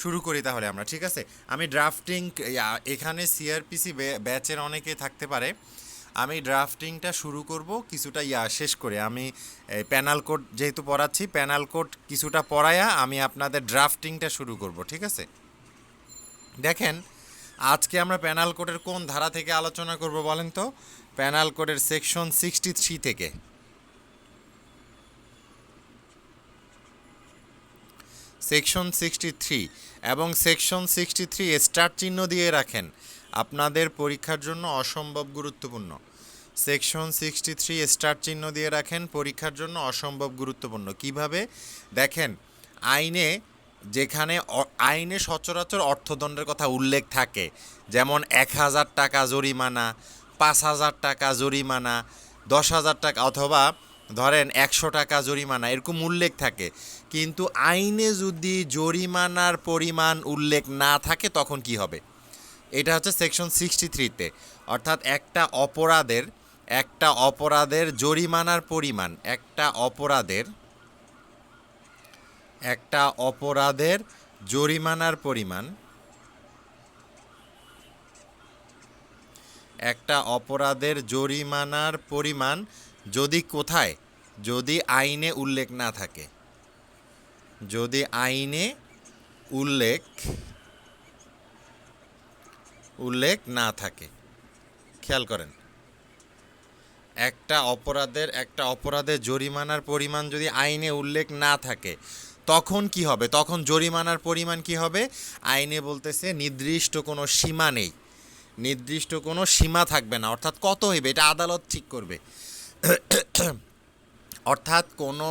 শুরু করি তাহলে আমরা, ঠিক আছে। আমি ড্রাফটিং, এখানে সিআরপিসি ব্যাচের অনেকে থাকতে পারে, আমি ড্রাফটিংটা শুরু করব কিছুটা শেষ করে। আমি প্যানাল কোড যেহেতু পড়াচ্ছি, প্যানাল কোড কিছুটা পড়ায়া আমি আপনাদের ড্রাফটিংটা শুরু করব, ঠিক আছে। দেখেন, আজকে আমরা প্যানাল কোডের কোন ধারা থেকে আলোচনা করব বলেন তো? প্যানাল কোডের সেকশন 63 থেকে। সেকশন 63 এবং সেকশন 63 স্টার চিহ্ন দিয়ে রাখেন, আপনাদের পরীক্ষার জন্য অসম্ভব গুরুত্বপূর্ণ। সেকশন 63 স্টার চিহ্ন দিয়ে রাখেন, পরীক্ষার জন্য অসম্ভব গুরুত্বপূর্ণ। কিভাবে? দেখেন, আইনে যেখানে আইনে সচরাচর অর্থদণ্ডের কথা উল্লেখ থাকে, যেমন 1000 টাকা জরিমানা, 5000 টাকা জরিমানা, 10,000 টাকা, অথবা ধরেন 100 টাকা জরিমানা, এরকম উল্লেখ থাকে। কিন্তু আইনে যদি জরিমানার পরিমাণ উল্লেখ না থাকে তখন কি হবে? এটা হচ্ছে সেকশন 63-তে, অর্থাৎ একটা অপরাধের জরিমানার পরিমাণ, একটা অপরাধের জরিমানার পরিমাণ, একটা অপরাধের জরিমানার পরিমাণ যদি কোথায়? যদি আইনে উল্লেখ না থাকে, যদি আইনে উল্লেখ না থাকে। খেয়াল করেন, একটা অপরাধের জরিমানার পরিমাণ যদি আইনে উল্লেখ না থাকে তখন কি হবে? তখন জরিমানার পরিমাণ কি হবে? আইনে বলতেছে নির্দিষ্ট কোনো সীমা নেই, নির্দিষ্ট কোনো সীমা থাকবে না। অর্থাৎ কত হইবে এটা আদালত ঠিক করবে। অর্থাৎ কোনো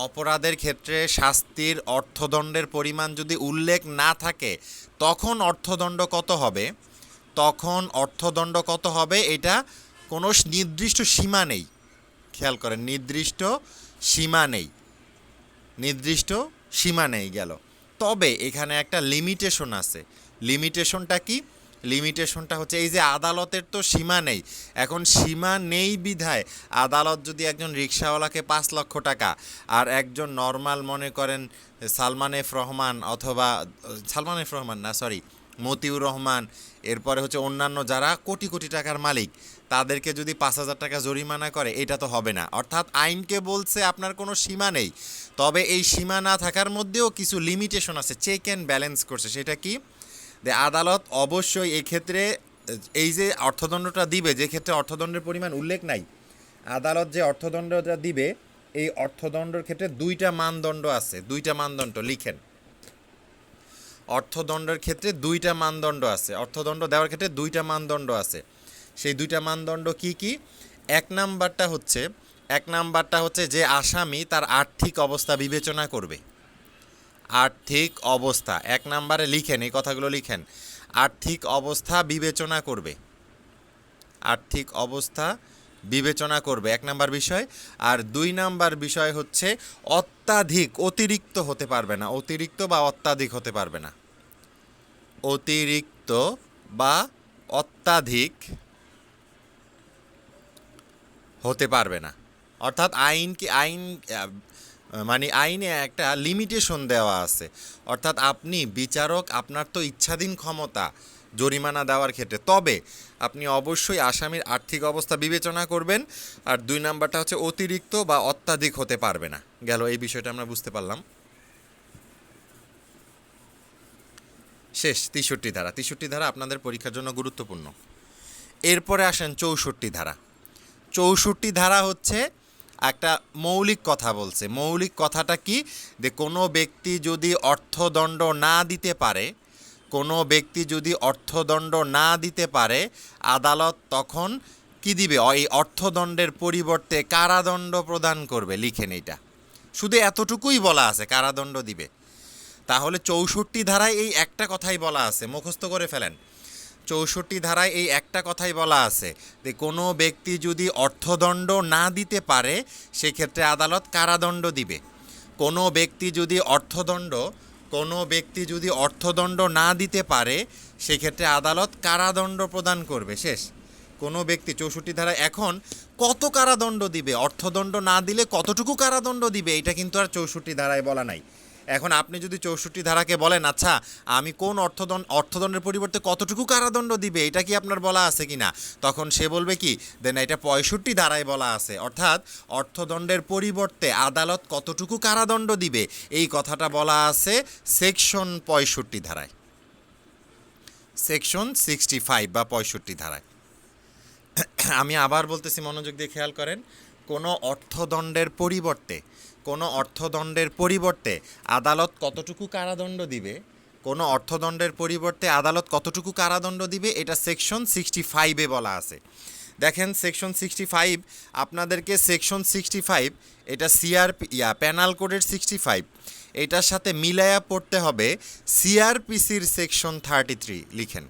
অপরাধের ক্ষেত্রে শাস্তির অর্থদণ্ডের পরিমাণ যদি উল্লেখ না থাকে তখন অর্থদণ্ড কত হবে, এটা কোনো নির্দিষ্ট সীমা নেই। খেয়াল করেন, নির্দিষ্ট সীমা নেই গেল। তবে এখানে একটা লিমিটেশন আছে। লিমিটেশনটা কি? লিমিটেশনটা হচ্ছে এই যে আদালতের তো সীমা নেই, এখন সীমা নেই বিধায় আদালত যদি একজন রিকশাওয়ালাকে 5 লক্ষ টাকা আর একজন নর্মাল, মনে করেন মতিউর রহমান, এরপরে হচ্ছে অন্যান্য যারা কোটি কোটি টাকার মালিক, তাদেরকে যদি 5,000 টাকা জরিমানা করে, এটা তো হবে না। অর্থাৎ আইনকে বলছে আপনার কোনো সীমা নেই, তবে এই সীমা না থাকার মধ্যেও কিছু লিমিটেশন আছে, চেক অ্যান্ড ব্যালেন্স করছে। সেটা কি? যে আদালত অবশ্যই এই ক্ষেত্রে এই যে অর্থদণ্ডটা দিবে, যে ক্ষেত্রে অর্থদণ্ডের পরিমাণ উল্লেখ নাই, আদালত যে অর্থদণ্ডটা দিবে এই অর্থদণ্ডের ক্ষেত্রে দুইটা মানদণ্ড আছে। দুইটা মানদণ্ড লিখেন, অর্থদণ্ডের ক্ষেত্রে দুইটা মানদণ্ড আছে, অর্থদণ্ড দেওয়ার ক্ষেত্রে দুইটা মানদণ্ড আছে। সেই দুইটা মানদণ্ড কি কি? এক নাম্বারটা হচ্ছে যে আসামি তার আর্থিক অবস্থা বিবেচনা করবে। আর্থিক অবস্থা 1 নম্বরে লিখেন, এই কথাগুলো লিখেন। আর্থিক অবস্থা বিবেচনা করবে, আর্থিক অবস্থা বিবেচনা করবে 1 নম্বর বিষয়। আর 2 নম্বর বিষয় হচ্ছে অতিরিক্ত হতে পারবে না, অতিরিক্ত বা অত্যাধিক হতে পারবে না, অতিরিক্ত বা অত্যাধিক হতে পারবে না। অর্থাৎ আইনে একটা লিমিটেশন দেওয়া আছে। অর্থাৎ আপনি বিচারক, আপনার তো ইচ্ছাধীন ক্ষমতা জরিমানা দেওয়ার ক্ষেত্রে, তবে আপনি অবশ্যই আসামির আর্থিক অবস্থা বিবেচনা করবেন। আর 2 নাম্বারটা হচ্ছে অতিরিক্ত বা অত্যাধিক হতে পারবে না। গেল, এই বিষয়টা আমরা বুঝতে পারলাম। শেষ 63 ধারা। 63 ধারা আপনাদের পরীক্ষার জন্য গুরুত্বপূর্ণ। এরপরে আসেন 64 ধারা। 64 ধারা হচ্ছে একটা মৌলিক কথা বলছে। মৌলিক কথাটা কি? যে কোনো ব্যক্তি যদি অর্থদণ্ড না দিতে পারে, আদালত তখন কি দিবে? এই অর্থদণ্ডের পরিবর্তে কারাদণ্ড প্রদান করবে। লিখেন, এইটা শুধু এতটুকুই বলা আছে, কারাদণ্ড দিবে। তাহলে 64 ধারায় এই একটা কথাই বলা আছে, মুখস্থ করে ফেলেন। 64 ধারায় এই একটা কথাই বলা আছে যে কোনো ব্যক্তি যদি অর্থদণ্ড না দিতে পারে সেক্ষেত্রে আদালত কারাদণ্ড দিবে। কোনো ব্যক্তি যদি অর্থদণ্ড না দিতে পারে সেক্ষেত্রে আদালত কারাদণ্ড প্রদান করবে। শেষ। কোনো ব্যক্তি 64 ধারায় এখন কত কারাদণ্ড দিবে, অর্থদণ্ড না দিলে কতটুকু কারাদণ্ড দিবে, এটা কিন্তু আর 64 ধারায় বলা নাই। এখন আপনি যদি 64 ধারাকে বলেন আচ্ছা আমি কোন অর্থদণ্ডের পরিবর্তে কতটুকু কারাদণ্ড দিবে এটা কি আপনার বলা আছে কি না, তখন সে বলবে কি দেন এটা 65 ধারায় বলা আছে, অর্থাৎ অর্থদণ্ডের পরিবর্তে আদালত কতটুকু কারাদণ্ড দিবে এই কথাটা বলা আছে সেকশন 65 ধারায়, সেকশন 65 বা 65 ধারায়। আমি আবার বলতেছি, মনোযোগ দিয়ে খেয়াল করেন, কোনো অর্থদণ্ডের পরিবর্তে আদালত কতটুকু কারাদণ্ড দিবে, কোনো অর্থদণ্ডের পরিবর্তে আদালত কতটুকু কারাদণ্ড দিবে এটা সেকশন 65-এ বলা আছে। দেখেন সেকশন 65, আপনাদেরকে সেকশন 65 এটা প্যানাল কোডের 65 এটার সাথে মিলায়া পড়তে হবে সিআরপিসির সেকশন 33, লিখেন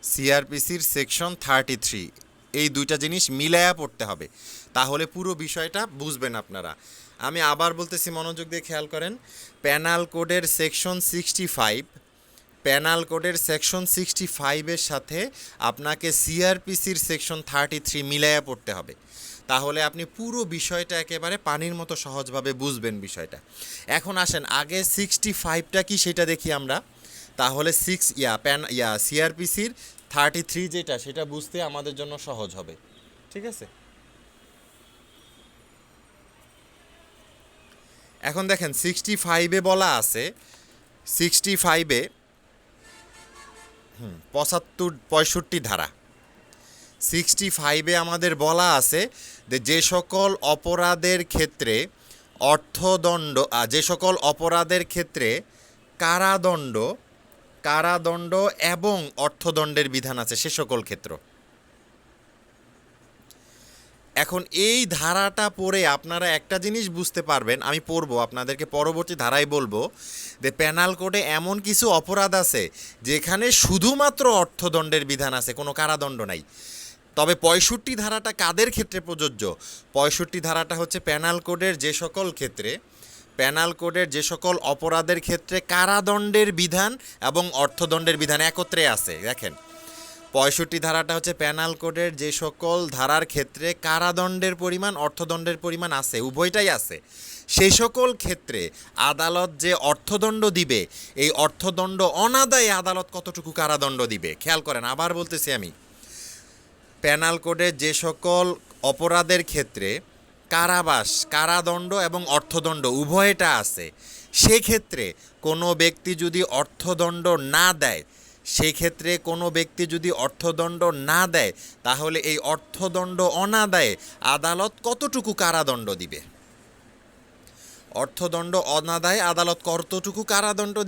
সিআরপিসির সেকশন 33, এই দুইটা জিনিস মিলায়া পড়তে হবে, তাহলে পুরো বিষয়টা বুঝবেন আপনারা। আমি আবার বলতেছি, মনোযোগ দিয়ে খেয়াল করেন, প্যানাল কোডের সেকশন 65-এর সাথে আপনাকে সিআরপিসির সেকশন 33 মিলায়া পড়তে হবে, তাহলে আপনি পুরো বিষয়টা একেবারে পানির মতো সহজভাবে বুঝবেন বিষয়টা। এখন আসেন আগে 65টা কি সেটা দেখি আমরা, তাহলে সিআরপিসির 33 যেটা সেটা বুঝতে আমাদের জন্য সহজ হবে, ঠিক আছে। এখন দেখেন 65-এ বলা আছে, 65-এ 65 ধারা 65-এ আমাদের বলা আছে যে সকল অপরাধের ক্ষেত্রে কারাদণ্ড এবং অর্থদণ্ডের বিধান আছে সে সকল ক্ষেত্র। এখন এই ধারাটা পড়ে আপনারা একটা জিনিস বুঝতে পারবেন, আমি পড়বো আপনাদেরকে পরবর্তী ধারায় বলবো যে প্যানাল কোডে এমন কিছু অপরাধ আছে যেখানে শুধুমাত্র অর্থদণ্ডের বিধান আছে, কোনো কারাদণ্ড নাই। তবে 65 ধারাটা কাদের ক্ষেত্রে প্রযোজ্য? 65 ধারাটা হচ্ছে প্যানাল কোডের যে সকল অপরাধের ক্ষেত্রে কারাদণ্ডের বিধান এবং অর্থদণ্ডের বিধান একত্রে আছে। দেখেন 65 ধারাটা হচ্ছে প্যানাল কোডের যে সকল ধারার ক্ষেত্রে কারাদণ্ডের পরিমাণ অর্থদণ্ডের পরিমাণ আছে, উভয়টাই আছে, সেই সকল ক্ষেত্রে আদালত যে অর্থদণ্ড দিবে এই অর্থদণ্ড অনাদায়ে আদালত কতটুকু কারাদণ্ড দিবে খেয়াল করেন। আবার বলতেছি আমি, প্যানাল কোডের যে সকল অপরাধের ক্ষেত্রে কারাদণ্ড এবং অর্থদণ্ড উভয়টা আছে, সেক্ষেত্রে কোনো ব্যক্তি যদি অর্থদণ্ড না দেয় তাহলে এই অর্থদণ্ড অনাদায়ে আদালত কতটুকু কারাদণ্ড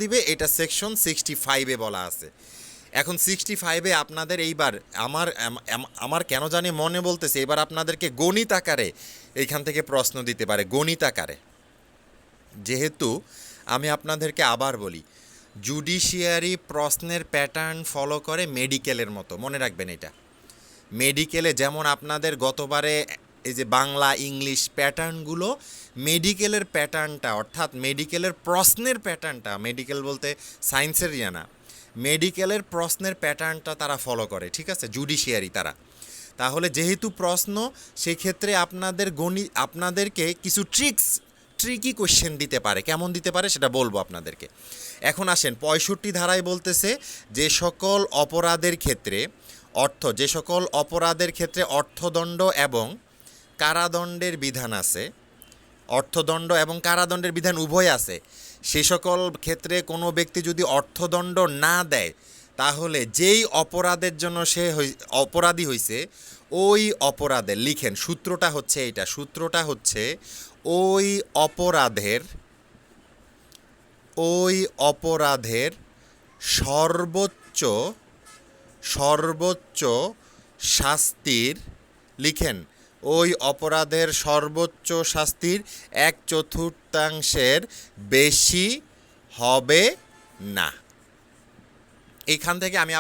দিবে, এটা সেকশন 65-এ বলা আছে। এখন 65-এ আপনাদের এইবার আমার কেন জানি মনে বলতেছে এবার আপনাদেরকে গণিত আকারে এইখান থেকে প্রশ্ন দিতে পারে, গণিত আকারে। যেহেতু আমি আপনাদেরকে আবার বলি, জুডিশিয়ারি প্রশ্নের প্যাটার্ন ফলো করে মেডিকেলের মতো, মনে রাখবেন এটা। মেডিকেলে যেমন আপনাদের গতবারে এই যে বাংলা ইংলিশ প্যাটার্নগুলো, মেডিকেলের প্যাটার্নটা অর্থাৎ মেডিকেলের প্রশ্নের প্যাটার্নটা, মেডিকেল বলতে সায়েন্সের না, মেডিকেলের প্রশ্নের প্যাটার্নটা তারা ফলো করে, ঠিক আছে, জুডিশিয়ারি তারা। তাহলে যেহেতু প্রশ্ন, সেক্ষেত্রে আপনাদেরকে কিছু ট্রিকি কোয়েশ্চেন দিতে পারে, কেমন দিতে পারে সেটা বলবো আপনাদেরকে। এখন আসেন 65 ধারায় বলতেছে যে সকল অপরাধের ক্ষেত্রে অর্থদণ্ড এবং কারাদণ্ডের বিধান আছে, অর্থদণ্ড এবং কারাদণ্ডের বিধান উভয় আছে, সে সকল ক্ষেত্রে কোনো ব্যক্তি যদি অর্থদণ্ড না দেয় তাহলে যেই অপরাধের জন্য সে অপরাধী হয়েছে ওই অপরাধের, লিখেন সূত্রটা হচ্ছে ওই অপরাধের সর্বোচ্চ শাস্তির, লিখেন ওই অপরাধের সর্বোচ্চ শাস্তির 1/4 বেশি হবে না। এইখান থেকে আমি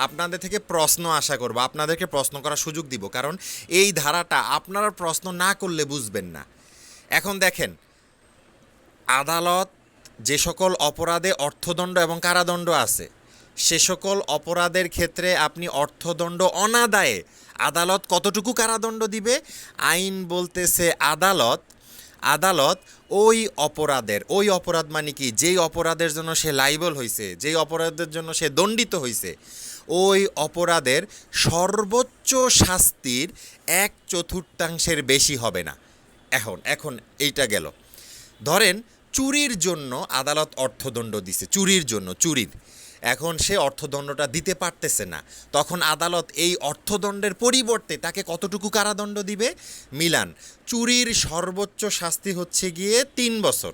আপনাদের থেকে প্রশ্ন আশা করব, আপনাদেরকে প্রশ্ন করার সুযোগ দিব, কারণ এই ধারাটা আপনারা প্রশ্ন না করলে বুঝবেন না। এখন দেখেন, আদালত যে সকল অপরাধে অর্থদণ্ড এবং কারাদণ্ড আছে, সে সকল অপরাধের ক্ষেত্রে আপনি অর্থদণ্ড অনাদায়ে আদালত কতটুকু কারাদণ্ড দিবে? আইন বলতেছে আদালত ওই অপরাধ মানে কি, যেই অপরাধের জন্য সে লাইবল হয়েছে, যেই অপরাধের জন্য সে দণ্ডিত হয়েছে, ওই অপরাধের সর্বোচ্চ শাস্তির 1/4 বেশি হবে না। এখন এইটা গেল। ধরেন চুরির জন্য আদালত অর্থদণ্ড দিছে, চুরির এখন সে অর্থদণ্ডটা দিতে পারতেছে না, তখন আদালত এই অর্থদণ্ডের পরিবর্তে তাকে কতটুকু কারাদণ্ড দিবে? মিলান, চুরির সর্বোচ্চ শাস্তি হচ্ছে গিয়ে 3 বছর,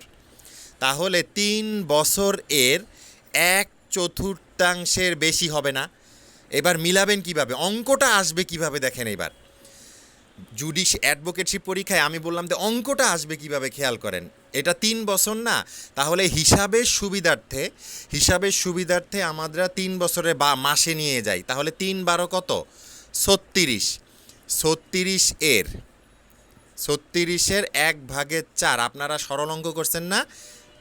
তাহলে 3 বছর এর 1/4 বেশি হবে না। এবার মিলাবেন কিভাবে, অঙ্কটা আসবে কিভাবে দেখেন। এবার অ্যাডভোকেটশিপ পরীক্ষায় আমি বললাম যে অঙ্কটা আসবে কিভাবে খেয়াল করেন। এটা 3 বছর না, তাহলে হিসাবের সুবিধার্থে আমরা 3 বছরে বা মাসে নিয়ে যাই, তাহলে 3 12 কত? 36 এর 1/4। আপনারা সরল অঙ্ক করছেন না,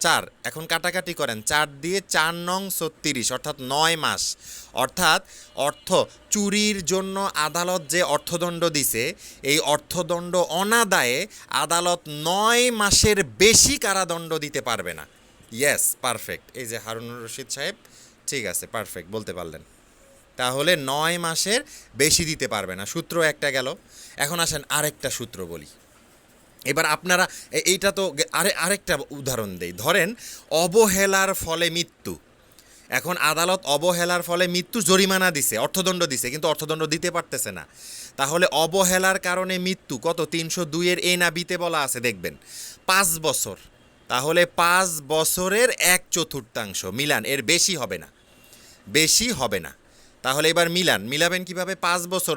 4, এখন কাটাকাটি করেন, 4 দিয়ে 4 নং 36, অর্থাৎ 9 মাস। অর্থাৎ চুরির জন্য আদালত যে অর্থদণ্ড দিছে, এই অর্থদণ্ড অনাদায়ে আদালত 9 মাসের বেশি কারাদণ্ড দিতে পারবে না। Yes, perfect. এই যে হারুনুর রশিদ সাহেব, ঠিক আছে, পারফেক্ট বলতে পারলেন। তাহলে 9 মাসের বেশি দিতে পারবে না, সূত্র একটা গেল। এখন আসেন আরেকটা সূত্র বলি। এবার আপনারা এইটা তো আরেকটা উদাহরণ দেই। ধরেন অবহেলার ফলে মৃত্যু। এখন আদালত অবহেলার ফলে মৃত্যু জরিমানা দিছে, অর্থদণ্ড দিছে, কিন্তু অর্থদণ্ড দিতে পারতেছে না। তাহলে অবহেলার কারণে মৃত্যু কত? 302 এর এ না বিতে বলা আছে, দেখবেন 5 বছর। তাহলে 5 বছরের 1/4। মিলান, এর বেশি হবে না। তাহলে এবার মিলাবেন কিভাবে? 5 বছর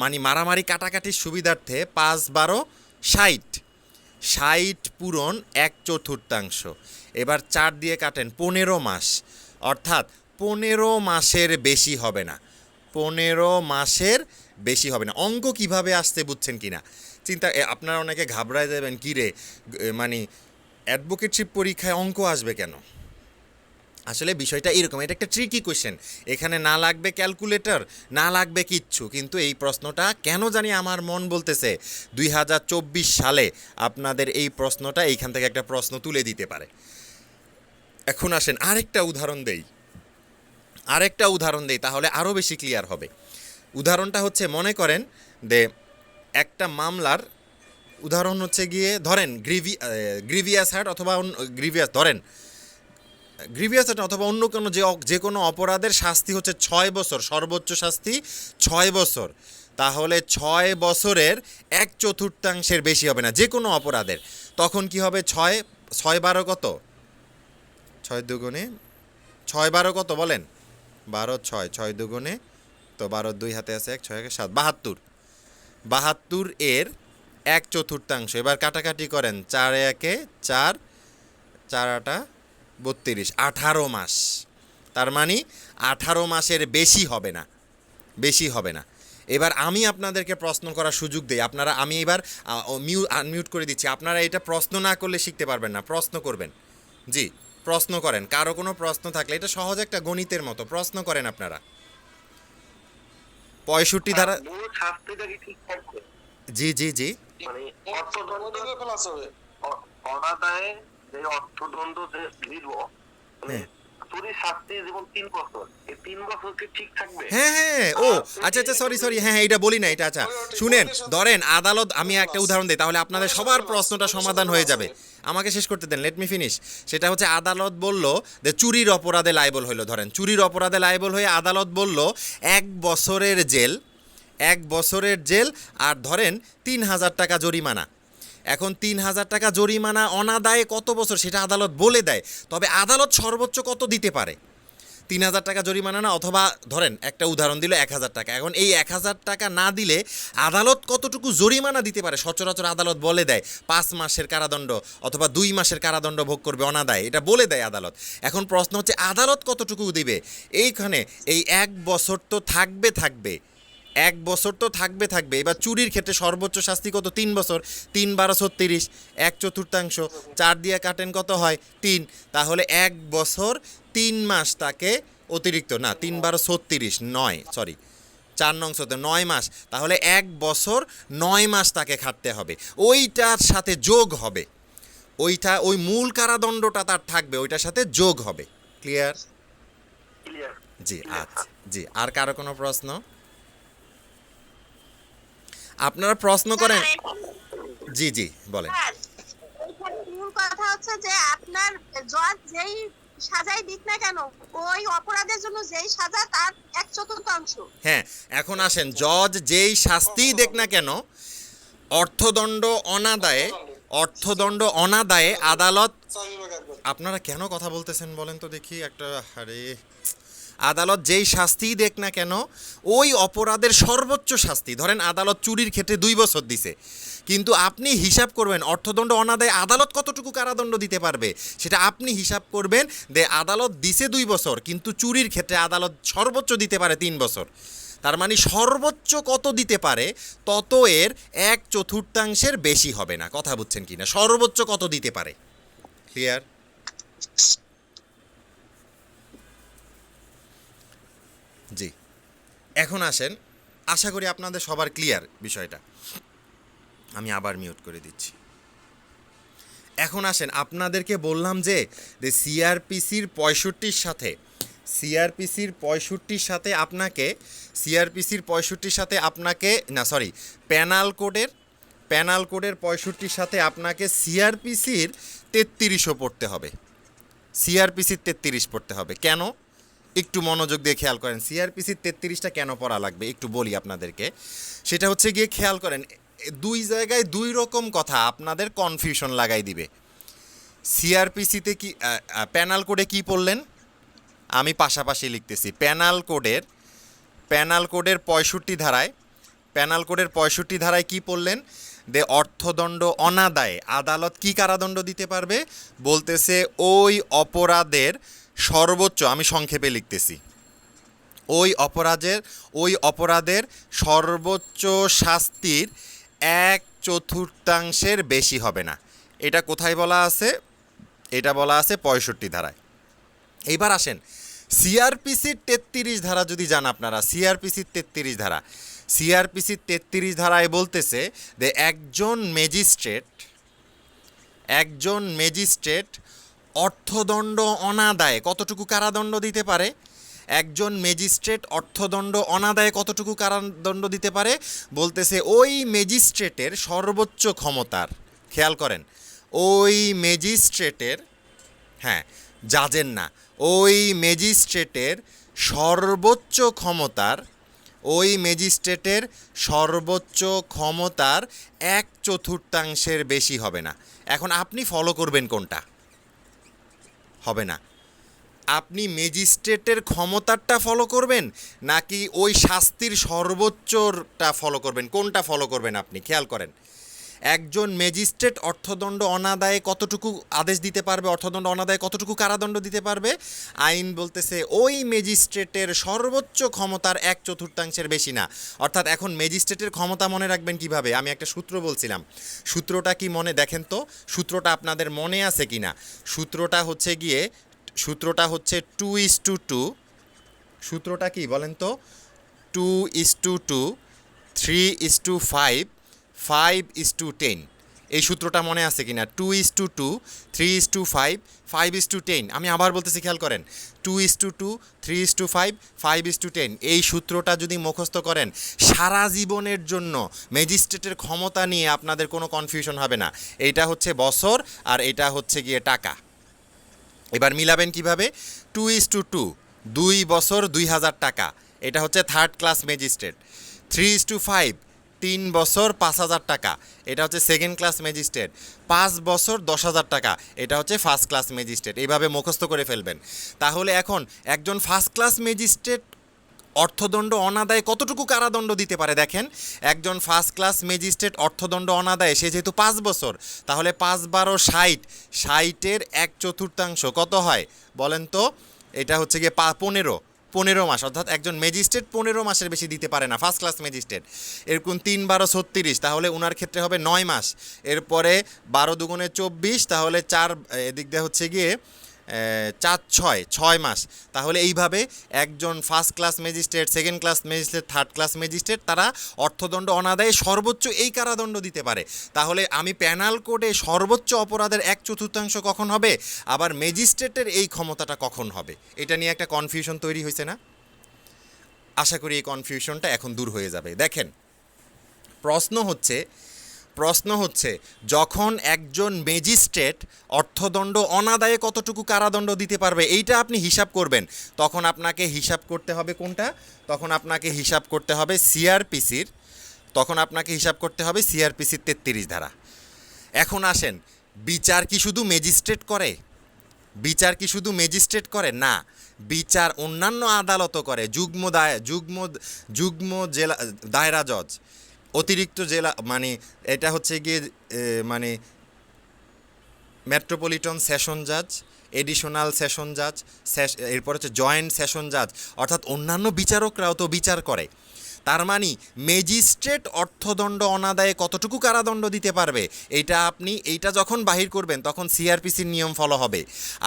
মানে মারামারি কাটাকাটির সুবিধার্থে 5 12 60 পূরণ 1/4। এবার 4 দিয়ে কাটেন, 15 মাস, অর্থাৎ 15 মাসের বেশি হবে না। 15 মাসের বেশি হবে না। অঙ্ক কিভাবে আসতে বুঝছেন কিনা চিন্তা, আপনারা অনেকে ঘাবড়ায় যাবেন, কি রে মানে অ্যাডভোকেটশিপ পরীক্ষায় অঙ্ক আসবে কেন? আসলে বিষয়টা এরকম, এটা একটা ট্রিকি কোয়েশ্চেন। এখানে না লাগবে ক্যালকুলেটর, না লাগবে কিচ্ছু, কিন্তু এই প্রশ্নটা কেন জানি আমার মন বলতেছে 2024 সালে আপনাদের এই প্রশ্নটা এইখান থেকে একটা প্রশ্ন তুলে দিতে পারে। এখন আসেন আরেকটা উদাহরণ দেই, তাহলে আরও বেশি ক্লিয়ার হবে। উদাহরণটা হচ্ছে, মনে করেন যে একটা মামলার উদাহরণ হচ্ছে গিয়ে, ধরেন গ্রিভিয়াস হার্ট অথবা অথবা অন্য কোনো যে কোনো অপরাধের শাস্তি হচ্ছে 6 বছর, সর্বোচ্চ শাস্তি 6 বছর। তাহলে 6 বছরের 1/4 বেশি হবে না যে কোনো অপরাধের। তখন কি হবে? 6 12 কত? 6 দুগুণে 6 12 কত বলেন? 12 6 6 দুগুণে তো 12, 2 হাতে আছে 1, 6 7, 72 এর 1/4। এবার কাটাকাটি করেন, 4 1 4, 4 8 32, 18 মাস। তার মানে 18 মাসের বেশি হবে না। এবার আমি আপনাদেরকে প্রশ্ন করার সুযোগ দেই। আমি এবার আনমিউট করে দিচ্ছি। আপনারা এটা প্রশ্ন না করলে শিখতে পারবেন না, প্রশ্ন করবেন। জি, প্রশ্ন করেন, কারো কোনো প্রশ্ন থাকলে, এটা সহজ একটা গণিতের মতো, প্রশ্ন করেন আপনারা। 65 ধারা, জি জি জি, মানে অনাদায়ে যে অর্থদণ্ড দিব, চুরি শাস্তি যেমন 3 বছর, এই 3 বছর কি ঠিক থাকবে? হ্যাঁ, ও আচ্ছা, সরি, হ্যাঁ, এটা বলি না, এটা আচ্ছা শুনেন। ধরেন আদালত, আমি একটা উদাহরণ দিই, তাহলে আপনাদের সবার প্রশ্নটা সমাধান হয়ে যাবে। আমাকে শেষ করতে দেন, লেট মি ফিনিশ। সেটা হচ্ছে, আদালত বলল যে চুরির অপরাধে লায়াবল হইলো, ধরেন চুরির অপরাধে লায়াবল হয়ে আদালত বলল 1 বছরের জেল আর ধরেন 3,000 টাকা জরিমানা। এখন 3,000 টাকা জরিমানা অনাদায়ে কত বছর সেটা আদালত বলে দেয়, তবে আদালত সর্বোচ্চ কত দিতে পারে? 3,000 টাকা জরিমানা না, অথবা ধরেন একটা উদাহরণ দিল 1,000 টাকা। এখন এই 1,000 টাকা না দিলে আদালত কতটুকু জরিমানা দিতে পারে? সচরাচর আদালত বলে দেয় 5 মাসের কারাদণ্ড অথবা 2 মাসের কারাদণ্ড ভোগ করবে অনাদায়ে, এটা বলে দেয় আদালত। এখন প্রশ্ন হচ্ছে, আদালত কতটুকু দিবে? এইখানে এই 1 বছর তো থাকবে, 1 বছর তো থাকবে। এবার চুরির ক্ষেত্রে সর্বোচ্চ শাস্তি কত? 3 বছর। 3 12 36, 1/4, 4 দিয়ে কাটেন কত হয়? 3। তাহলে 1 বছর 3 মাস তাকে অতিরিক্ত, না 3 12 36 9, সরি 4 নং সতে 9 মাস, তাহলে 1 বছর 9 মাস তাকে খাটতে হবে, ওইটার সাথে যোগ হবে, ওইটা ওই মূল কারাদণ্ডটা তার থাকবে, ওইটার সাথে যোগ হবে। ক্লিয়ার? ক্লিয়ার। জি আচ্ছা জি। আর কারো কোনো প্রশ্ন? আপনারা প্রশ্ন করেন। জি জি বলেন। এখানে মূল কথা হচ্ছে যে আপনার জজ যেই সাজাই দিক না কেন, ওই অপরাধের জন্য যেই সাজা তার 1/4 হ্যাঁ, এখন আসেন, জজ যেই শাস্তিই দেখ না কেন, অর্থদণ্ড অনাদায়ে আদালত, আপনারা কেন কথা বলতেছেন বলেন তো দেখি একটা, আরে আদালত যেই শাস্তিই দেখ না কেন, ওই অপরাধের সর্বোচ্চ শাস্তি, ধরেন আদালত চুরির ক্ষেত্রে 2 বছর দিছে, কিন্তু আপনি হিসাব করবেন অর্থদণ্ড অনাদায়ে আদালত কতটুকু কারাদণ্ড দিতে পারবে, সেটা আপনি হিসাব করবেন যে আদালত দিছে 2 বছর, কিন্তু চুরির ক্ষেত্রে আদালত সর্বোচ্চ দিতে পারে 3 বছর। তার মানে সর্বোচ্চ কত দিতে পারে তত এর 1/4 বেশি হবে না। কথা বুঝছেন কি না? সর্বোচ্চ কত দিতে পারে। ক্লিয়ার? জি। এখন আসেন, আশা করি আপনাদের সবার ক্লিয়ার বিষয়টা। আমি আবার মিউট করে দিচ্ছি। এখন আসেন, আপনাদেরকে বললাম যে সিআরপিসির 65 সাথে প্যানাল কোডের 65 সাথে আপনাকে সিআরপিসির 33ও পড়তে হবে। সিআরপিসির 33 পড়তে হবে। কেন? একটু মনোযোগ দিয়ে খেয়াল করেন, সিআরপিসির 33টা কেন পড়া লাগবে একটু বলি আপনাদেরকে। সেটা হচ্ছে গিয়ে, খেয়াল করেন, 2 জায়গায় 2 রকম কথা আপনাদের কনফিউশন লাগাই দিবে। সিআরপিসিতে কি প্যানাল কোডে কি পড়লেন, আমি পাশাপাশি লিখতেছি। প্যানাল কোডের 65 ধারায় কি পড়লেন, যে অর্থদণ্ড অনাদায়ে আদালত কি কারাদণ্ড দিতে পারবে, বলতেছে ওই অপরাধের সর্বোচ্চ, আমি সংক্ষেপে লিখতেছি, ওই অপরাধের সর্বোচ্চ শাস্তির 1/4 বেশি হবে না। এটা কোথায় বলা আছে? এটা বলা আছে 65 ধারায়। এইবার আসেন, সিআরপিসির 33 ধারা যদি যান আপনারা, সিআরপিসির 33 ধারায় বলতেছে যে একজন ম্যাজিস্ট্রেট অর্থদণ্ড অনাদায়ে কতটুকু কারাদণ্ড দিতে পারে। একজন ম্যাজিস্ট্রেট অর্থদণ্ড অনাদায়ে কতটুকু কারাদণ্ড দিতে পারে বলতেছে ওই ম্যাজিস্ট্রেটের সর্বোচ্চ ক্ষমতার, খেয়াল করেন, ওই ম্যাজিস্ট্রেটের, হ্যাঁ জাজের না, ওই ম্যাজিস্ট্রেটের সর্বোচ্চ ক্ষমতার 1/4 বেশি হবে না। এখন আপনি ফলো করবেন কোনটা? হবে না। আপনি ম্যাজিস্ট্রেটের ক্ষমতারটা ফলো করবেন নাকি ওই শাস্তির সর্বোচ্চটা ফলো করবেন? কোনটা ফলো করবেন আপনি? খেয়াল করেন, একজন ম্যাজিস্ট্রেট অর্থদণ্ড অনাদায়ে কতটুকু আদেশ দিতে পারবে, অর্থদণ্ড অনাদায়ে কতটুকু কারাদণ্ড দিতে পারবে? আইন বলতেছে ওই ম্যাজিস্ট্রেটের সর্বোচ্চ ক্ষমতার 1/4 বেশি না। অর্থাৎ এখন ম্যাজিস্ট্রেটের ক্ষমতা মনে রাখবেন কিভাবে? আমি একটা সূত্র বলছিলাম, সূত্রটা কি মনে, দেখেন তো সূত্রটা আপনাদের মনে আছে কিনা। সূত্রটা হচ্ছে 2:2। সূত্রটা কি বলেন তো? 2:2, 3:5, 5:10। এই সূত্রটা মনে আছে কিনা? 2:2, 3:5, 5:10। আমি আবার বলতেছি, খেয়াল করেন, 2:2, 3:5, 5:10। এই সূত্রটা যদি মুখস্থ করেন, সারা জীবনের জন্য ম্যাজিস্ট্রেটের ক্ষমতা নিয়ে আপনাদের কোনো কনফিউশন হবে না। এইটা হচ্ছে বছর আর এটা হচ্ছে গিয়ে টাকা। এবার মিলাবেন কিভাবে? 2:2, 2 বছর 2000 টাকা, এটা হচ্ছে 3rd ক্লাস ম্যাজিস্ট্রেট। 3:5, 3 বছর 5000 টাকা, এটা হচ্ছে 2nd ক্লাস ম্যাজিস্ট্রেট। 5 বছর 10,000 টাকা, এটা হচ্ছে 1st ক্লাস ম্যাজিস্ট্রেট। এইভাবে মুখস্থ করে ফেলবেন। তাহলে এখন একজন 1st ক্লাস ম্যাজিস্ট্রেট অর্থদণ্ড অনাদায়ে কতটুকু কারাদণ্ড দিতে পারে দেখেন। একজন 1st ক্লাস ম্যাজিস্ট্রেট অর্থদণ্ড অনাদায়ে, সে যেহেতু 5 বছর, তাহলে 5 12 60, 60-এর 1/4 কত হয় বলেন তো? এটা হচ্ছে গিয়ে 15 মাস। অর্থাৎ একজন ম্যাজিস্ট্রেট 15 মাসের বেশি দিতে পারে না, 1st ক্লাস ম্যাজিস্ট্রেট। এরকম 3 12 36, তাহলে ওনার ক্ষেত্রে হবে 9 মাস। এরপরে 12 দুগুণে 24, তাহলে 4, এদিক দিয়ে হচ্ছে গিয়ে ছয় মাস। তাহলে এইভাবে একজন first class magistrate, second class magistrate, third class magistrate তারা অর্থদণ্ড অনাদায়ে সর্বোচ্চ এই কারাদণ্ড দিতে পারে। তাহলে আমি প্যানাল কোডে সর্বোচ্চ অপরাধের 1/4 কখন হবে, আবার ম্যাজিস্ট্রেটের এই ক্ষমতাটা কখন হবে, এটা নিয়ে একটা কনফিউশন তৈরি হয়েছে না? আশা করি এই কনফিউশনটা এখন দূর হয়ে যাবে। দেখেন, প্রশ্ন হচ্ছে যখন একজন ম্যাজিস্ট্রেট অর্থদণ্ড অনাদায়ে কতটুকু কারাদণ্ড দিতে পারবে এইটা আপনি হিসাব করবেন, তখন আপনাকে হিসাব করতে হবে কোনটা? তখন আপনাকে হিসাব করতে হবে সিআরপিসির 33 ধারা। এখন আসেন, বিচার কি শুধু ম্যাজিস্ট্রেট করে? না, বিচার অন্যান্য আদালতও করে। যুগ্ম জেলা দায়রা জজ, অতিরিক্ত জেলা মানে এটা হচ্ছে গিয়ে মানে মেট্রোপলিটন সেশন জাজ, এডিশনাল সেশন জাজ, এরপর হচ্ছে জয়েন্ট সেশন জাজ, অর্থাৎ অন্যান্য বিচারকরাও তো বিচার করে। তার মানে ম্যাজিস্ট্রেট অর্থদণ্ড অনাদায়ে কতটুকু কারাদণ্ড দিতে পারবে এইটা যখন বাহির করবেন তখন সিআরপিসির নিয়ম ফলো হবে।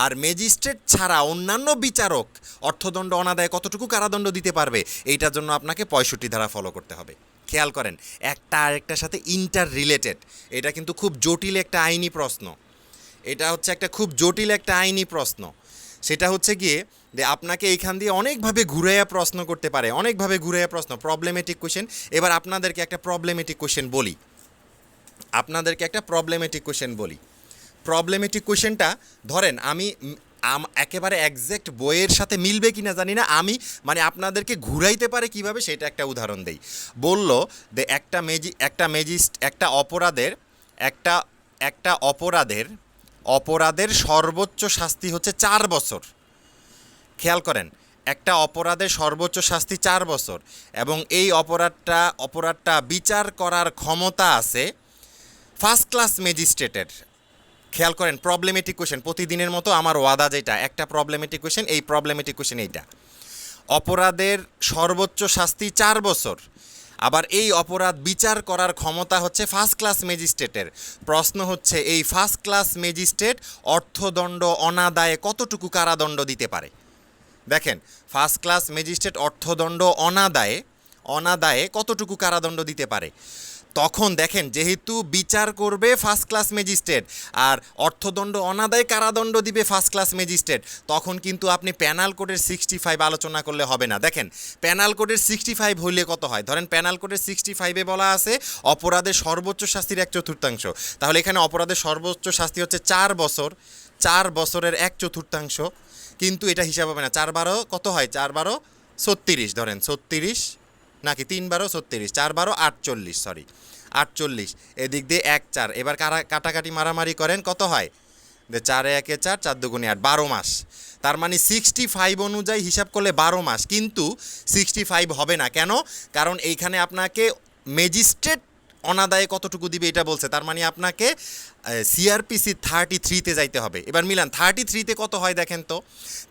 আর ম্যাজিস্ট্রেট ছাড়া অন্যান্য বিচারক অর্থদণ্ড অনাদায়ে কতটুকু কারাদণ্ড দিতে পারবে এইটার জন্য আপনাকে 65 ধারা ফলো করতে হবে। খেয়াল করেন, একটা আরেকটার সাথে ইন্টার রিলেটেড। এটা কিন্তু খুব জটিল একটা আইনি প্রশ্ন। সেটা হচ্ছে গিয়ে যে আপনাকে এইখান দিয়ে অনেকভাবে ঘুরাইয়া প্রশ্ন করতে পারে, প্রবলেমেটিক কোয়েশ্চেন। এবার আপনাদেরকে একটা প্রবলেমেটিক কোয়েশ্চেন বলি। প্রবলেমেটিক কোয়েশ্চেনটা ধরেন আমি একেবারে একজ্যাক্ট বইয়ের সাথে মিলবে কিনা জানি না, আমি মানে আপনাদেরকে ঘুরাইতে পারে কিভাবে সেটা একটা উদাহরণ দেই। বলল যে একটা অপরাধের সর্বোচ্চ শাস্তি হচ্ছে 4 বছর। খেয়াল করেন, একটা অপরাধের সর্বোচ্চ শাস্তি 4 বছর এবং এই অপরাধটা বিচার করার ক্ষমতা আছে ফার্স্ট ক্লাস ম্যাজিস্ট্রেটের। খেয়াল করেন, প্রবলেমেটিক কোয়েশ্চেন প্রতিদিনের মতো আমার ওয়াদা যেটা, একটা প্রবলেমেটিক কোয়েশ্চেন, এই প্রবলেমেটিক কোয়েশ্চেন এইটা। অপরাধের সর্বোচ্চ শাস্তি 4 বছর, আবার এই অপরাধ বিচার করার ক্ষমতা হচ্ছে ফার্স্ট ক্লাস ম্যাজিস্ট্রেটের। প্রশ্ন হচ্ছে এই ফার্স্ট ক্লাস ম্যাজিস্ট্রেট অর্থদণ্ড অনাদায়ে কতটুকু কারাদণ্ড দিতে পারে। দেখেন, ফার্স্ট ক্লাস ম্যাজিস্ট্রেট অর্থদণ্ড অনাদায়ে কতটুকু কারাদণ্ড দিতে পারে। তখন দেখেন, যেহেতু বিচার করবে ফার্স্ট ক্লাস ম্যাজিস্ট্রেট আর অর্থদণ্ড অনাদায়ে কারাদণ্ড দিবে ফার্স্ট ক্লাস ম্যাজিস্ট্রেট, তখন কিন্তু আপনি প্যানাল কোডের 65 আলোচনা করলে হবে না। দেখেন, প্যানাল কোডের 65 হইলে কত হয়? ধরেন প্যানাল কোডের 65-এ বলা আছে অপরাধের সর্বোচ্চ শাস্তির 1/4। তাহলে এখানে অপরাধের সর্বোচ্চ শাস্তি হচ্ছে 4 বছর, 4 বছরের 1/4। কিন্তু এটা হিসাব হবে না। 4 12 কত হয়? 4 12 36, ধরেন 36 নাকি 3 12 36, 4 12 48, 48। এদিক দিয়ে 1 4, এবার কাটাকাটি মারামারি করেন, কত হয়? 4 1 4, 4 2 8, 12 মাস। তার মানে 65 অনুযায়ী হিসাব করলে 12 মাস, কিন্তু 65 হবে না। কেন? কারণ এইখানে আপনাকে ম্যাজিস্ট্রেট অনাদায়ে কতটুকু দিবে এটা বলছে। তার মানে আপনাকে সিআরপিসি 33-তে যাইতে হবে। এবার মিলান 33-তে কত হয় দেখেন তো।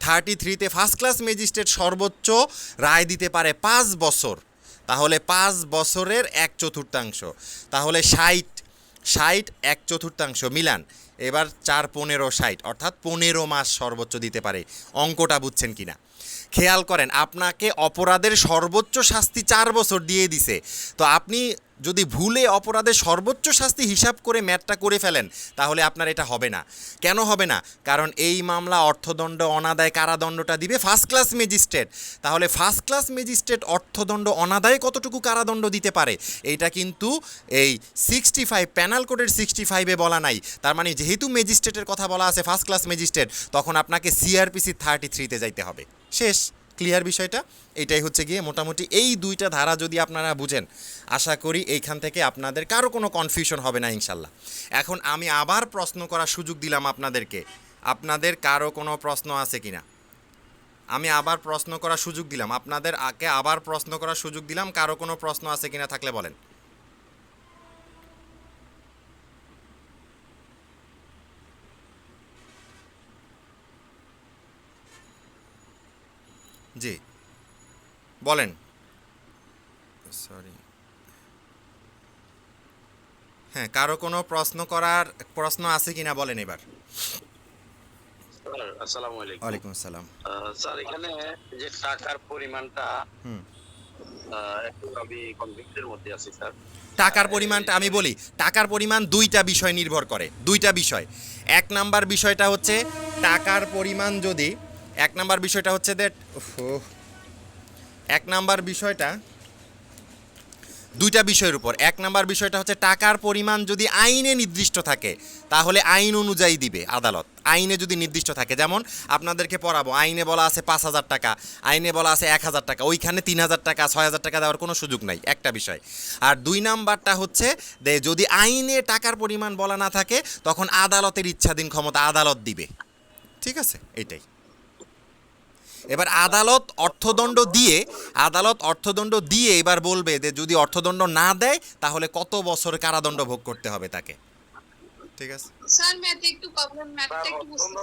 33-তে ফার্স্ট ক্লাস ম্যাজিস্ট্রেট সর্বোচ্চ রায় দিতে পারে 5 বছর। তাহলে 5 বছরের 1/4, তাহলে 60 1/4 মিলান। এবার 4 15 60, অর্থাৎ 15 মাস সর্বোচ্চ দিতে পারে। অঙ্কটা বুঝছেন কিনা? খেয়াল করেন, আপনাকে অপরাধের সর্বোচ্চ শাস্তি 4 বছর দিয়ে দিছে। তো আপনি যদি ভুলে অপরাধের সর্বোচ্চ শাস্তি হিসাব করে ম্যাথটা করে ফেলেন তাহলে আপনার এটা হবে না। কেন হবে না? কারণ এই মামলা অর্থদণ্ড অনাদায়ে কারাদণ্ডটা দিবে ফার্স্ট ক্লাস ম্যাজিস্ট্রেট। তাহলে ফার্স্ট ক্লাস ম্যাজিস্ট্রেট অর্থদণ্ড অনাদায়ে কতটুকু কারাদণ্ড দিতে পারে এইটা কিন্তু এই 65 প্যানাল কোডের 65-এ বলা নাই। তার মানে যেহেতু ম্যাজিস্ট্রেটের কথা বলা আছে ফার্স্ট ক্লাস ম্যাজিস্ট্রেট, তখন আপনাকে সিআরপিসি 33-তে যাইতে হবে। শেষ। ক্লিয়ার বিষয়টা? এটাই হচ্ছে গিয়ে মোটামুটি এই দুইটা ধারা যদি আপনারা বুঝেন, আশা করি এইখান থেকে আপনাদের কারো কোনো কনফিউশন হবে না ইনশাল্লাহ। এখন আমি আবার প্রশ্ন করার সুযোগ দিলাম আপনাদেরকে, আপনাদের কারো কোনো প্রশ্ন আছে কিনা? আমি আবার প্রশ্ন করার সুযোগ দিলাম কারো কোনো প্রশ্ন আছে কিনা থাকলে বলেন। জি বলেন। সরি, হ্যাঁ, কারো কোনো প্রশ্ন আছে কিনা বলেন এবার। স্যার আসসালামু আলাইকুম। ওয়ালাইকুম আসসালাম। স্যার এখানে যে টাকার পরিমাণটা হুম। একটু আমি কনফিউজের মধ্যে আছি স্যার। টাকার পরিমাণটা আমি বলি, টাকার পরিমাণ দুইটা বিষয় নির্ভর করে, দুইটা বিষয়। এক নাম্বার বিষয়টা হচ্ছে টাকার পরিমাণ যদি, এক নাম্বার বিষয়টা হচ্ছে দ্যাট, এক নাম্বার বিষয়টা দুইটা বিষয়ের উপর। এক নাম্বার বিষয়টা হচ্ছে টাকার পরিমাণ যদি আইনে নির্দিষ্ট থাকে তাহলে আইন অনুযায়ী দিবে আদালত। আইনে যদি নির্দিষ্ট থাকে, যেমন আপনাদেরকে পড়াবো, আইনে বলা আছে 5,000 টাকা, আইনে বলা আছে 1,000 টাকা, ওইখানে 3,000 টাকা 6,000 টাকা দেওয়ার কোনো সুযোগ নাই, একটা বিষয়। আর দুই নাম্বারটা হচ্ছে যে যদি আইনে টাকার পরিমাণ বলা না থাকে তখন আদালতের ইচ্ছাধীন ক্ষমতা আদালত দিবে। ঠিক আছে, এইটাই। এবার আদালত অর্থদণ্ড দিয়ে এবার বলবে যে যদি অর্থদণ্ড না দেয় তাহলে কত বছর কারাদণ্ড ভোগ করতে হবে তাকে। ঠিক আছে স্যার ম্যাথে একটু প্রবলেম, ম্যাথটা একটু বুঝতে।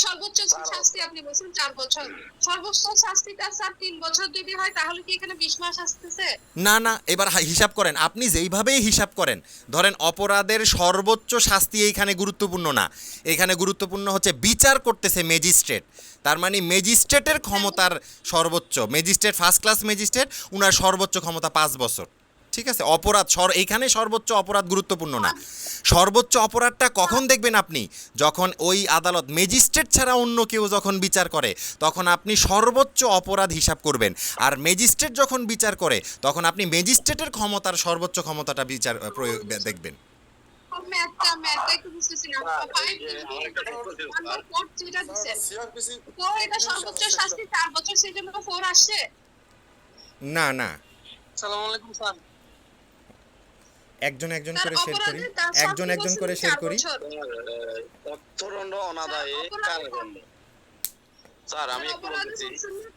সর্বোচ্চ শাস্তি আপনি বলছেন 4 বছর, সর্বোচ্চ শাস্তিটা স্যার 3 বছর যদি হয় তাহলে কি এখানে 20 মাস আসতেছে? না না, এবার হিসাব করেন, আপনি যেইভাবেই হিসাব করেন, ধরেন অপরাধের সর্বোচ্চ শাস্তি এইখানে গুরুত্বপূর্ণ না, এখানে গুরুত্বপূর্ণ হচ্ছে বিচার করতেছে ম্যাজিস্ট্রেট। তার মানে ম্যাজিস্ট্রেটের ক্ষমতার সর্বোচ্চ, ম্যাজিস্ট্রেট ফার্স্ট ক্লাস ম্যাজিস্ট্রেট, উনার সর্বোচ্চ ক্ষমতা 5 বছর। ঠিক আছে, অপরাধ এইখানে সর্বোচ্চ অপরাধ গুরুত্বপূর্ণ না। সর্বোচ্চ অপরাধটা কখন দেখবেন আপনি, যখন ওই আদালত ম্যাজিস্ট্রেট ছাড়া অন্য কেউ যখন বিচার করে তখন আপনি সর্বোচ্চ অপরাধ হিসাব করবেন। আর ম্যাজিস্ট্রেট যখন বিচার করে তখন আপনি ম্যাজিস্ট্রেটের ক্ষমতার সর্বোচ্চ ক্ষমতাটা বিচার দেখবেন। ম্যাথটা একটু বুঝতেছি না। 5 যেটা দিছেন, 4 এটা সর্বোচ্চ শাস্তি 4 বছর, সেজন্য 4 আসছে। না না, আসসালামু আলাইকুম স্যার। একজন করে শেয়ার করি, একজন করে শেয়ার করি। অর্থদণ্ড অনাদায়ে কারাদণ্ড। স্যার আমি একটু বলতেছি,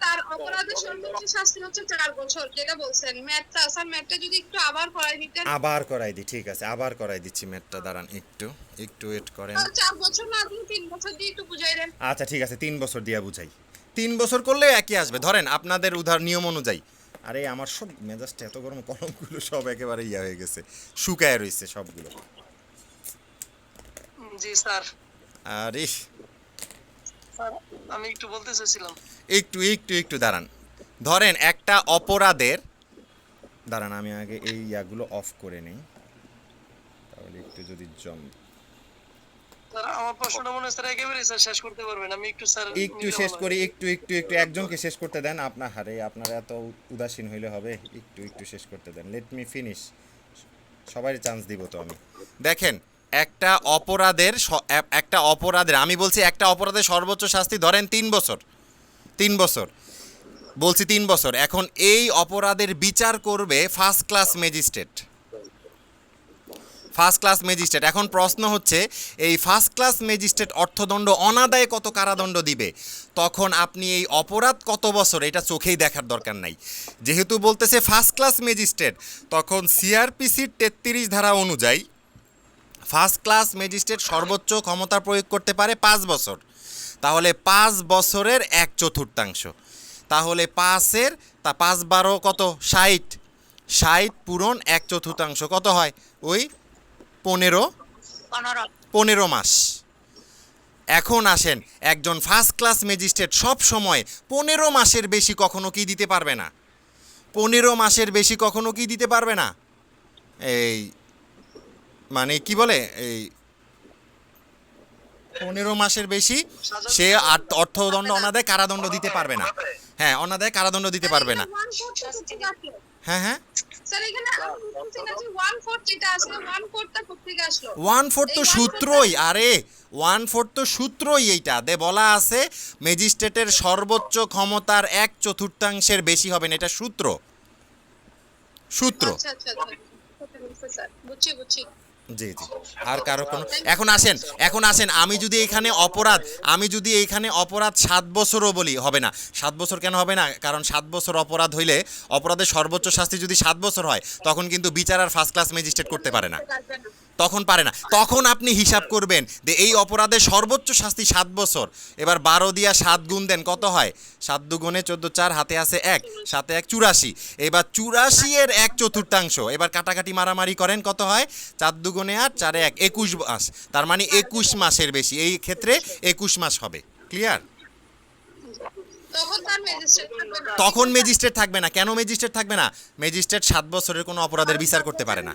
তার অপরাধের সর্বোচ্চ শাস্তি হচ্ছে 4 বছর, যেটা বলছেন। ম্যাথটা স্যার, ম্যাথটা যদি একটু আবার করাই দিতেন। আবার করাই দিই, ঠিক আছে, আবার করাই দিচ্ছি ম্যাথটা, দাঁড়ান একটু ওয়েট করেন। 4 বছর না দিয়ে 3 বছর দিয়ে একটু বুঝাই দেন। আচ্ছা ঠিক আছে, 3 বছর দিয়া বুঝাই। 3 বছর করলে একই আসবে, ধরেন আপনাদের নিয়ম অনুযায়ী। আরে আমার সব মেজাজটা এত গরম, কলমগুলো সব একেবারে হয়ে গেছে, শুকায় রয়েছে সবগুলো। জি স্যার। আরে স্যার আমি একটু বলতে চাইছিলাম। একটু দাঁড়ান। ধরেন একটা অপরাধের, দাঁড়ান আমি আগে এই ইয়াগুলো অফ করে নেই, তাহলে একটু যদি স্যার আমার প্রশ্নটা মনে হয় স্যার একেবারে স্যার শেষ করতে পারবেন, আমি একটু স্যার একটু শেষ করি, একটু একজনকে শেষ করতে দেন। আপনারা এত উদাসীন হইলে হবে, একটু শেষ করতে দেন। লেট মি ফিনিশ, সবাই চান্স দিব তো আমি। দেখেন একটা অপরাধের আমি বলছি একটা অপরাধের সর্বোচ্চ শাস্তি ধরেন 3 বছর, 3 বছর বলছি, 3 বছর। এখন এই অপরাধের বিচার করবে ফার্স্ট ক্লাস ম্যাজিস্ট্রেট। এখন প্রশ্ন হচ্ছে এই ফার্স্ট ক্লাস ম্যাজিস্ট্রেট অর্থদণ্ড অনাদায়ে কত কারাদণ্ড দিবে, তখন আপনি এই অপরাধ কত বছর এটা চোখেই দেখার দরকার নাই। যেহেতু বলতেছে ফার্স্ট ক্লাস ম্যাজিস্ট্রেট, তখন সিআরপিসির 33 ধারা অনুযায়ী ফার্স্ট ক্লাস ম্যাজিস্ট্রেট সর্বোচ্চ ক্ষমতা প্রয়োগ করতে পারে 5 বছর। তাহলে 5 বছরের 1/4, তাহলে 5 12 কত, 60 পূরণ 1/4 কত হয়, ওই 15 মাস। এখন আসেন, একজন ফার্স্ট ক্লাস ম্যাজিস্ট্রেট সব সময় 15 মাসের বেশি কখনো কি দিতে পারবে না, 15 মাসের বেশি কখনো কি দিতে পারবে না। এই মানে কি বলে, এই 15 মাসের বেশি সে অর্থদণ্ড অনাদায়ে কারাদণ্ড দিতে পারবে না। হ্যাঁ, অনাদায়ে কারাদণ্ড দিতে পারবে না। হ্যাঁ স্যার এখানে আমি বুঝতে চাচ্ছি 1/4 যেটা আছে, 1/4টা কোথা থেকে আসলো? 1/4 তো সূত্রই, আরে 1/4 তো সূত্রই, এইটা দে বলা আছে ম্যাজিস্ট্রেটের সর্বোচ্চ ক্ষমতার 1/4 বেশি হবে না, এটা সূত্র। আচ্ছা স্যার, বুঝছি। জি আর কারো কোনো, এখন আসেন আমি যদি এখানে অপরাধ 7 বছরও বলি, হবে না। 7 বছর কেন হবে না, কারণ 7 বছর অপরাধ হইলে অপরাধের সর্বোচ্চ শাস্তি যদি 7 বছর হয় তখন কিন্তু বিচার আর ফার্স্ট ক্লাস ম্যাজিস্ট্রেট করতে পারে না। তখন পারে না, তখন আপনি হিসাব করবেন যে এই অপরাধের সর্বোচ্চ শাস্তি 7 বছর। এবার 12 দিয়া 7 গুণ দেন, কত হয়? 7 দুগুণে 14, 4 হাতে আছে 1, 7 1 84। এবার 84 এর 1/4, এবার কাটাকাটি মারামারি করেন, কত হয়? 4 দুগুণে 8, 4 1 21 মাস, তার মানে 21 মাসের বেশি, এই ক্ষেত্রে 21 মাস হবে। ক্লিয়ার? তখন তার ম্যাজিস্ট্রেট থাকবে না। তখন ম্যাজিস্ট্রেট থাকবে না। কেন ম্যাজিস্ট্রেট থাকবে না? ম্যাজিস্ট্রেট 7 বছরের কোনো অপরাধের বিচার করতে পারে না,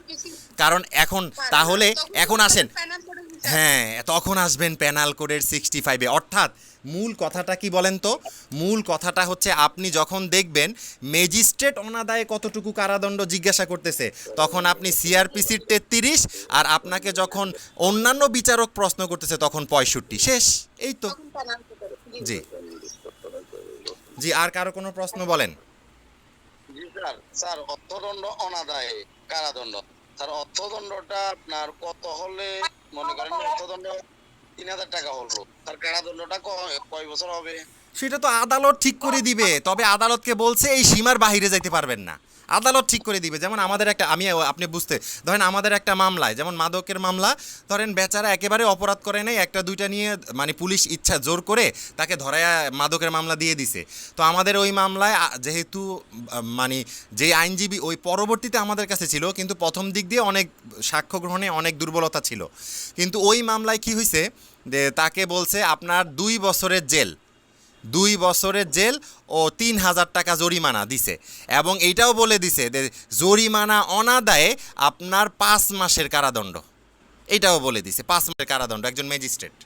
কারণ এখন তাহলে এখন আসেন, ফাইনাল করে বিচার। হ্যাঁ তখন আসবেন পেনাল কোডের 65-এ। অর্থাৎ মূল কথাটা কি বলেন তো? মূল কথাটা হচ্ছে আপনি যখন দেখবেন ম্যাজিস্ট্রেট অনাদায়ে কতটুকু কারাদণ্ড জিজ্ঞাসা করতেছে, তখন আপনি সিআরপিসির 33, আর আপনাকে যখন অন্যান্য বিচারক প্রশ্ন করতেছে তখন 65। শেষ, এই তো। তখন ফাইনাল করে। জি জি, আর কারো কোনো প্রশ্ন বলেন? জি স্যার, স্যার অর্থদণ্ড অনাদায়ে কারাদণ্ড, স্যার অর্থদণ্ডটা আপনার কত হলে, মনে করেন অর্থদণ্ড 3000 টাকা হলো, তার কারাদণ্ডটা কয় বছর হবে? সেটা তো আদালত ঠিক করে দিবে, তবে আদালতকে বলছে এই সীমার বাইরে যাইতে পারবেন না, আদালত ঠিক করে দিবে। যেমন আমাদের একটা, আপনি বুঝতে ধরেন আমাদের একটা মামলায়, যেমন মাদকের মামলা, ধরেন বেচারা একেবারে অপরাধ করে নাই, একটা দুইটা নিয়ে মানে পুলিশ ইচ্ছা জোর করে তাকে ধরায়া মাদকের মামলা দিয়ে দিছে। তো আমাদের ওই মামলায় যেহেতু মানে যে আইনজীবী ওই পরবর্তীতে আমাদের কাছে ছিল, কিন্তু প্রথম দিক দিয়ে অনেক সাক্ষ্য গ্রহণে অনেক দুর্বলতা ছিল, কিন্তু ওই মামলায় কি হয়েছে যে তাকে বলছে আপনার 2 বছরের জেল, 2 বছরের জেল ও 3000 টাকা জরিমানা দিছে, এবং এইটাও বলে দিছে যে জরিমানা অনাদায়ে আপনার 5 মাসের কারাদণ্ড, এটাও বলে দিছে 5 মাসের কারাদণ্ড একজন ম্যাজিস্ট্রেট।